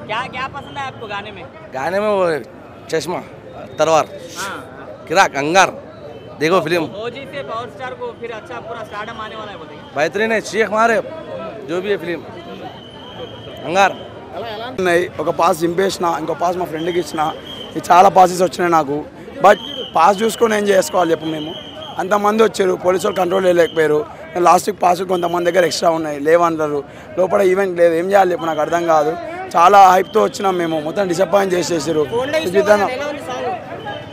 क्या क्या पसंद है आपको गाने में? गाने में वो चश्मा तलवार किराक अंगार देखो फिल्म ओजी से पावर स्टार को फिर अच्छा पूरा स्टारडम आने वाला है बोलते हैं। बेहतरीन है शेख मारे जो भी है फिल्म अंगार ఒక పాస్ చింపేసిన ఇంకో పాస్ మా ఫ్రెండ్కి ఇచ్చిన ఇది చాలా పాసెస్ వచ్చినాయి నాకు బట్ పాస్ చూసుకొని ఏం చేసుకోవాలి చెప్పు మేము అంతమంది వచ్చారు పోలీసు వాళ్ళు కంట్రోల్ చేయలేకపోయారు లాస్ట్కి పాస్ కొంతమంది దగ్గర ఎక్స్ట్రా ఉన్నాయి లేవన్నారు లోపల ఈవెంట్ లేదు ఏం చేయాలి చెప్పు నాకు అర్థం కాదు చాలా హైప్తో వచ్చినాం మేము మొత్తం డిసప్పాయింట్ చేసేసారు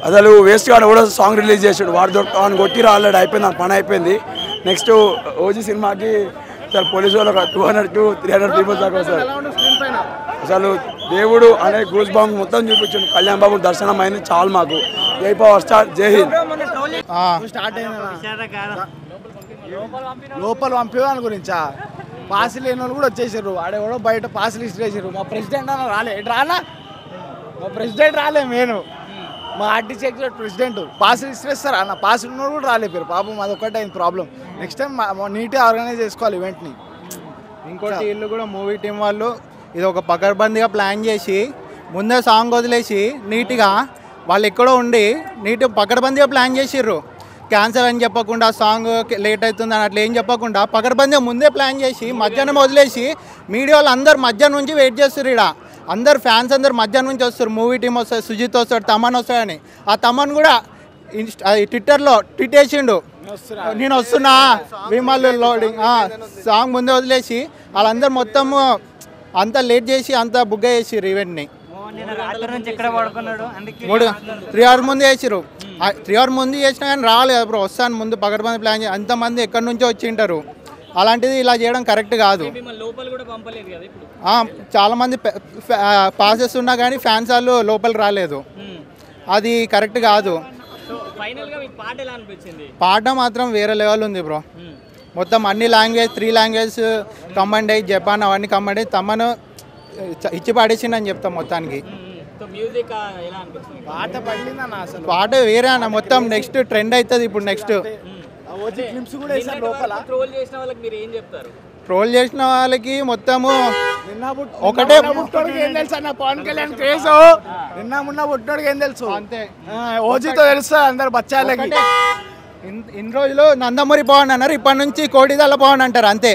అసలు వేస్ట్ గార్డ్ కూడా సాంగ్ రిలీజ్ చేసాడు వాడు దొరుకుతాను కొట్టి ఆల్రెడీ అయిపోయింది నా పని అయిపోయింది నెక్స్ట్ ఓజీ సినిమాకి సార్ పోలీసు వాళ్ళు 200 to 300 పీపుల్స్ దాకా వస్తారు అసలు దేవుడు అనే గూస్ బాంబ్ మొత్తం చూపించాడు కళ్యాణ్ బాబు దర్శనం అయింది చాలు మాకు జై పవర్ స్టార్ జై హింద్ లోపల పంపేదాని గురించా పాసులు లేని వాళ్ళు కూడా వచ్చేసారు ఆడెవడో బయట పాసులు ఇసిరేసారు మా ప్రెసిడెంట్ అన్న రాలే రానా మా ప్రెసిడెంట్ రాలే నేను మా ఆర్టీసీ ఎగ్జిక్యూటివ్ ప్రెసిడెంట్ పాసులు ఇసిరేస్తారు అన్న పాసులు ఉన్న కూడా రాలేపారు పాపం అది ఒకటే అయింది ప్రాబ్లం నెక్స్ట్ టైం నీట్గా ఆర్గనైజ్ చేసుకోవాలి ఈవెంట్ని ఇంకోటి వీళ్ళు కూడా మూవీ టీం వాళ్ళు ఇది ఒక పకడ్బందీగా ప్లాన్ చేసి ముందే సాంగ్ వదిలేసి నీట్గా వాళ్ళు ఎక్కడో ఉండి నీట్గా పకడ్బందీగా ప్లాన్ చేసిర్రు క్యాన్సర్ అని చెప్పకుండా సాంగ్ లేట్ అవుతుంది అని అట్లా ఏం చెప్పకుండా పకడ్బందీగా ముందే ప్లాన్ చేసి మధ్యాహ్నం వదిలేసి మీడియా వాళ్ళు అందరు మధ్యాహ్నం నుంచి వెయిట్ చేస్తారు ఇక్కడ అందరు ఫ్యాన్స్ అందరు మధ్యాహ్నం నుంచి వస్తారు మూవీ టీం వస్తారు సుజిత్ వస్తాడు తమన్ వస్తాడని ఆ తమన్ కూడా ట్విట్టర్లో ట్వీట్ వేసిండు నేను వస్తున్నా విమల్ లోడింగ్ సాంగ్ ముందే వదిలేసి వాళ్ళందరూ మొత్తము అంతా లేట్ చేసి అంతా బుక్ చేసిర్రు ఈవెంట్ని 3 hours ముందు చేసిర్రు 3 hours ముందు చేసినా కానీ రాలేదు బ్రో వస్తాను ముందు పకడ్బందీ ప్లాన్ చేసి అంతమంది ఎక్కడి నుంచో వచ్చి ఉంటారు అలాంటిది ఇలా చేయడం కరెక్ట్ కాదు చాలామంది పాసెస్ ఉన్నా కానీ ఫ్యాన్స్ వాళ్ళు లోపలికి రాలేదు అది కరెక్ట్ కాదు పాట మాత్రం వేరే లెవెల్ ఉంది బ్రో మొత్తం అన్ని లాంగ్వేజ్ 3 languages కంబైండ్ అయ్యి జపాన్ అవన్నీ కంబైండ్ అయ్యి తమను ఇచ్చి పాడేసిండని చెప్తాం మొత్తానికి పాట వేరే అన్న మొత్తం నెక్స్ట్ ట్రెండ్ అవుతుంది ఇప్పుడు నెక్స్ట్ ట్రోల్ చేసిన వాళ్ళకి మొత్తము ఒకటే పవన్ కళ్యాణ్ కేసు నిన్న మొన్న పుట్టినోడికి ఏం తెలుసు అంతే ఓజీతో తెలుసు అందరు బచ్చాలకి ఇన్ని రోజులు నందమూరి పవన్ అన్నారు ఇప్పటి నుంచి కోటిదల్ల పవన్ అంటారు అంతే